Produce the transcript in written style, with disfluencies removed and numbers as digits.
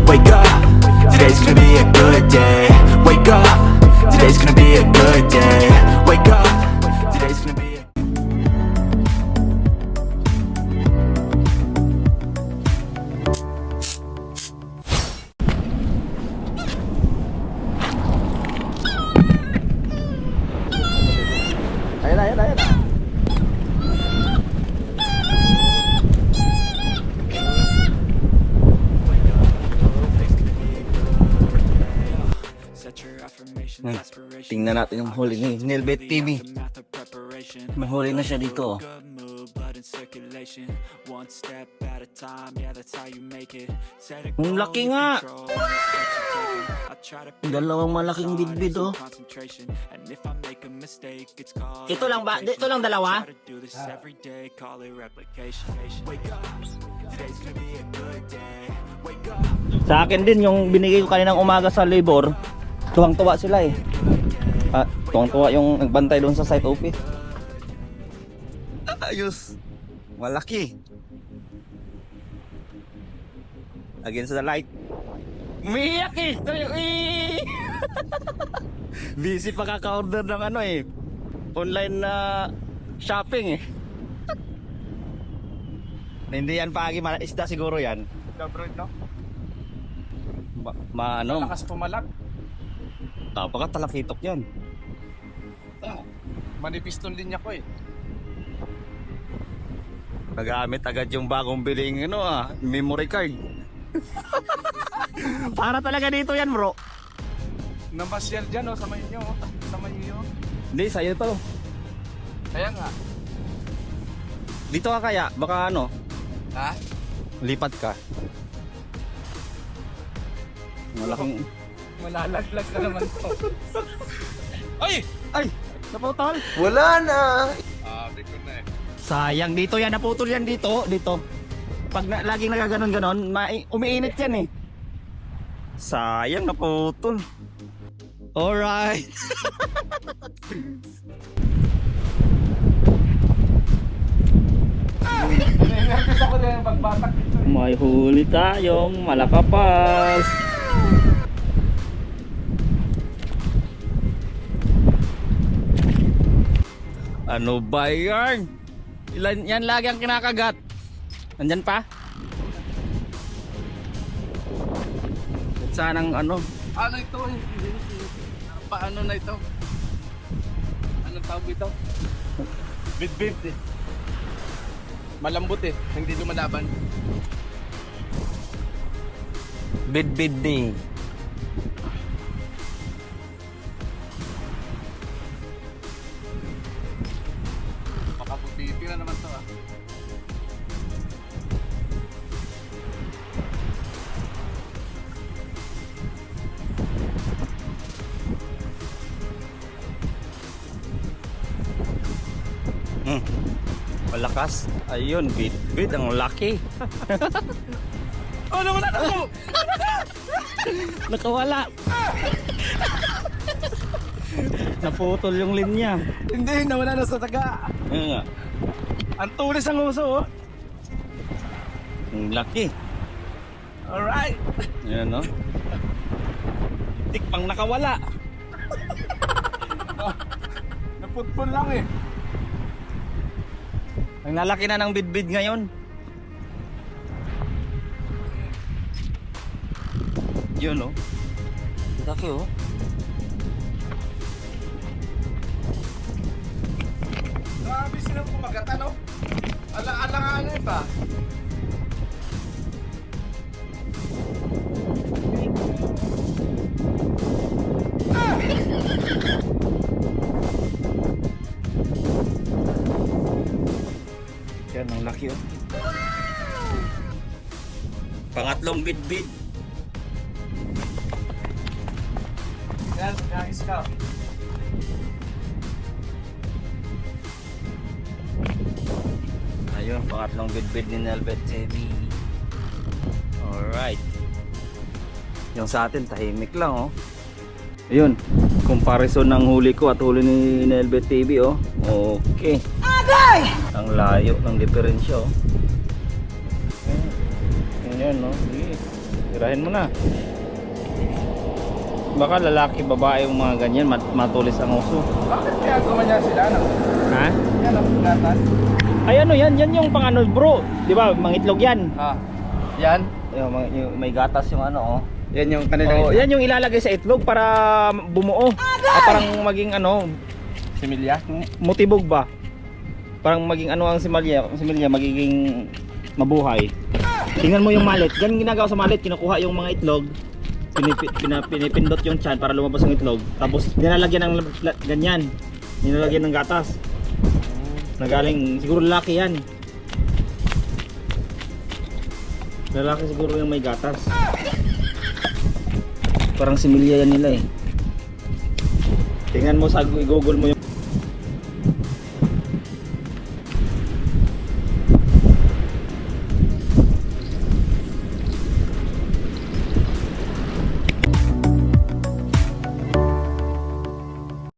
Wake up, today's gonna be a good day. Wake up, today's gonna be a good day. Wake up, today's gonna be a Ayan. Tingnan natin yung huli ni Nelbet TV. May huli na siya dito. Ang laki nga! Dalawang malaking bidbid oh. Ito lang ba? Ito lang dalawa? Sa akin din yung binigay ko kaninang umaga sa labor. Tuwang-tuwa sila eh. Tuwang-tuwa yung nagbantay doon sa site office. Ayos. Malaki. Against the light. Umiiyak eh. Busy pa kaka-order ng ano eh. Online na shopping eh. Hindi yan pagi, isda siguro yan. Bro, no? Ano? Malakas pumalak. Tapos talakitok yan. Manipis tong linya ko eh. Nagamit agad yung bagong biling memory card. Para talaga dito yan bro. Namasyal dyan sa may nyo. Sa may nyo. Hindi, sa'yo to. Kaya nga. Dito ka kaya, baka Ha? lipat ka. Malaking... Malalaglag ka naman to. Ay! Ay! Naputol! Wala na. Sabi ko na eh. Sayang, dito yan, naputol yan dito. Pag laging nagaganon-ganon, umiinit yan eh. Sayang, naputol. Alright. Gusto ko din yung pagbatak dito eh. May huli tayong malakapas. Ano ba yan? Ilan yan lagi ang kinakagat? Nandyan pa? Sanang Ano ito eh? Paano na ito? Anong tawag ito? Bit eh. Malambot eh. Hindi lumalaban. bid din. Makaputiti na naman to ah. Malakas. Ayun, bid ang laki. Oh, nawala na ako! Nakawala. Naputol yung linya. Hindi, nawala na sa taga. Ayun nga. Ang tulis ang uso oh. Ang laki. Alright. Ayan no. Tikpang nakawala. Naputpon lang eh. Ang lalaki na ng bidbid ngayon. Yun oh. Laki oh. Grabe silang kumagata no? Ala-ala ba? Yan ang laki oh. Pangatlong bidbid. Yan, guys ka. Ayun, pangatlong bidbid ni Nelbet TV. Alright. Yung sa atin, tahimik lang oh. Ayun, comparison ng huli ko at huli ni Nelbet TV oh. Okay. Agay! Ang layo ng diferensya oh. Ayan no. Tirahin mo na. Baka lalaki, babae yung mga ganyan, matulis ang uso. Bakit kaya gumanyan sila? No? Ha? Yan ang gatas. Ay ano yan, yan yung pang ano bro. Di ba, mangitlog yan. Ah, yan. Yung may gatas yung ano oh. Yan yung kanilang Oh, yan yung ilalagay sa itlog para bumuo. At parang maging ano, similya. mutibog ba? Parang maging ano ang similya magiging mabuhay. Tingnan mo yung mallet. Ganun ginagawa sa mallet, kinukuha yung mga itlog. Pinipindot yung tiyan para lumabas yung itlog. Tapos nilalagyan ng ganyan. Nilalagyan ng gatas. Nagaling siguro lalaki yan. Lalaki siguro yung may gatas. Parang similya yan nila eh. Tingnan mo sa Google mo yung